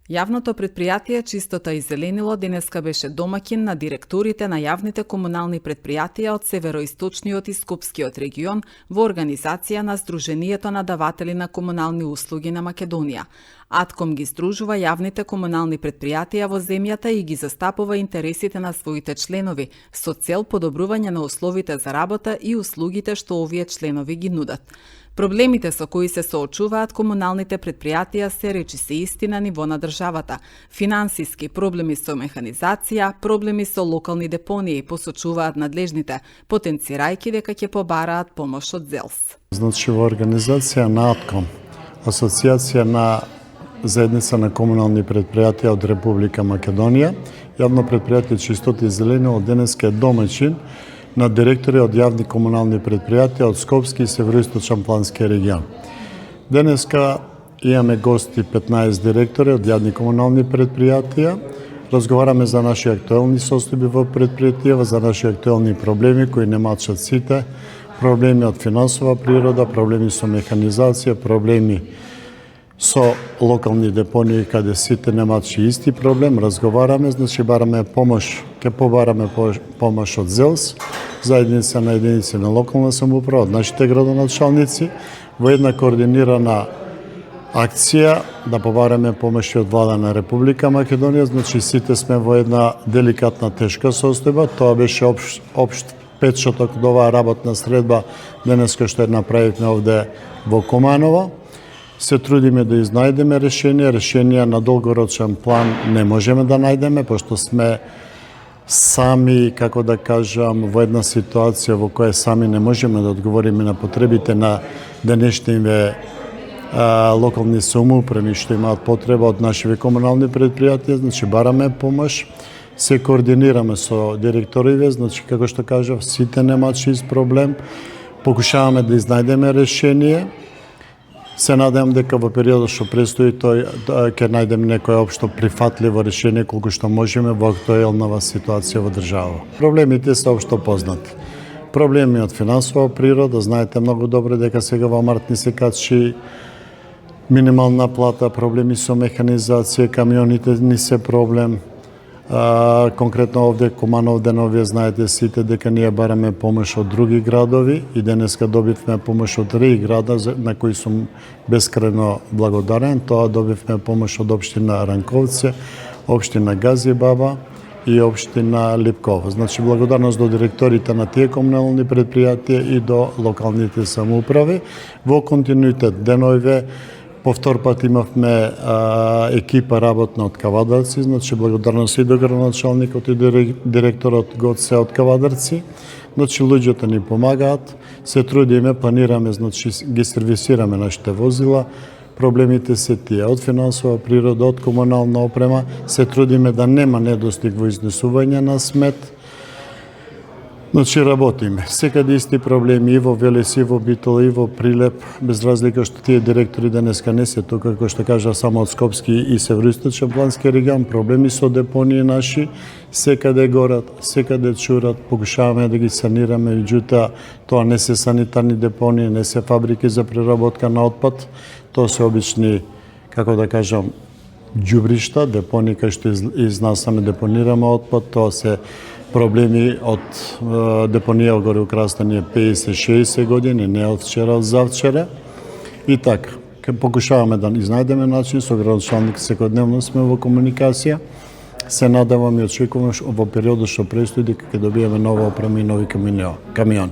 Јавното предпријатие Чистота и зеленило денеска беше домаќин на директорите на јавните комунални предпријатија од североисточниот и скопскиот регион во организација на Сдруженијето на даватели на комунални услуги на Македонија. АТКОМ ги сдружува јавните комунални предпријатија во земјата и ги застапува интересите на своите членови со цел подобрување на условите за работа и услугите што овие членови ги нудат. Проблемите со кои се соочуваат комуналните предпријатија се речиси исти на ниво на државата. Финансиски проблеми со механизација, проблеми со локални депонии посочуваат надлежните, потенцирајќи дека ќе побараат помош од ЗЕЛС. Значи во организација на АТКОМ, Асоциација на заедница на комунални предпријатија од Република Македонија, јавно предпријатие Чистота и зеленило денеска е домаќин на директори од јавни комунални предпријатија од Скопски и Североисточен плански регион. Денеска имаме гости 15 директори од јавни комунални предпријатија. Разговараме за наши актуелни состојби во предпријатија, за наши актуелни проблеми кои не мачат сите, проблеми од финансова природа, проблеми со механизација, проблеми со локални депонии каде сите немачи исти проблем. Разговараме, значи бараме помош, ќе побараме помош од ЗЕЛС, заедница на единици на локална самоуправа, од нашите градоначалници, во една координирана акција да побараме помош од влада на Република Македонија. Значи сите сме во една деликатна, тешка состојба. Тоа беше општ печаток од оваа работна средба денеска што направивме овде во Команово. Се трудиме да изнајдеме решенија на долгорочен план не можеме да најдеме, пошто сме сами, како да кажам, во една ситуација во која сами не можеме да одговориме на потребите на денешните локални самоуправи што имаат потреба од нашите комунални предпријатија, значи бараме помош, се координираме со директориве, значи како што кажав, сите немачи ист проблем, покушаваме да изнајдеме решение. Се надевам дека во периодот што престои ќе најдеме некое општо прифатливо решение колку што можеме во актуелнава ситуација во држава. Проблемите се општо познати. Проблеми од финансова природа, знаете многу добро дека сега во март ни се качи минимална плата, проблеми со механизација, камионите ни се проблем. Конкретно овде Куманов деновија знаете сите дека ние бараме помош од други градови и денеска добивме помош од 3 града на кои сум бескрајно благодарен. Тоа добивме помош од општина Ранковце, општина Газибаба и општина Липково. Значи благодарност до директорите на тие комунални предпријатија и до локалните самоуправи. Во континуитет деновиве повтор пат имавме екипа работна од Кавадарци, значи благодарност и до градоначалникот и директорот ГОЦ од Кавадарци. Значи луѓето ни помагаат, се трудиме, планираме, значи ги сервисираме нашите возила. Проблемите се тие од финансова природа, од комунална опрема, се трудиме да нема недостиг во изнесување на смет. Значи работиме. Секаде исти проблеми и во Велес, и во Битола, и во Прилеп, без разлика што тие директори денеска не се тука, како што кажа, само од Скопски и Североисточен плански регион, проблеми со депонии наши, секаде горат, секаде чурат, покушаваме да ги санираме, меѓутоа тоа не се санитарни депонии, не се фабрики за преработка на отпад, тоа се обични, како да кажам, ѓубришта, депонии кај што изнасаме, депонираме отпад, тоа се проблеми од депонија горе у Крастан е 50-60 години, не од вчера, од завчера. И така, покушаваме да изнајдеме начин, со градоначалник секојдневно сме во комуникација. Се надевам и очекувам во периодот што престои дека ќе добиеме нова опрема и нови камиони.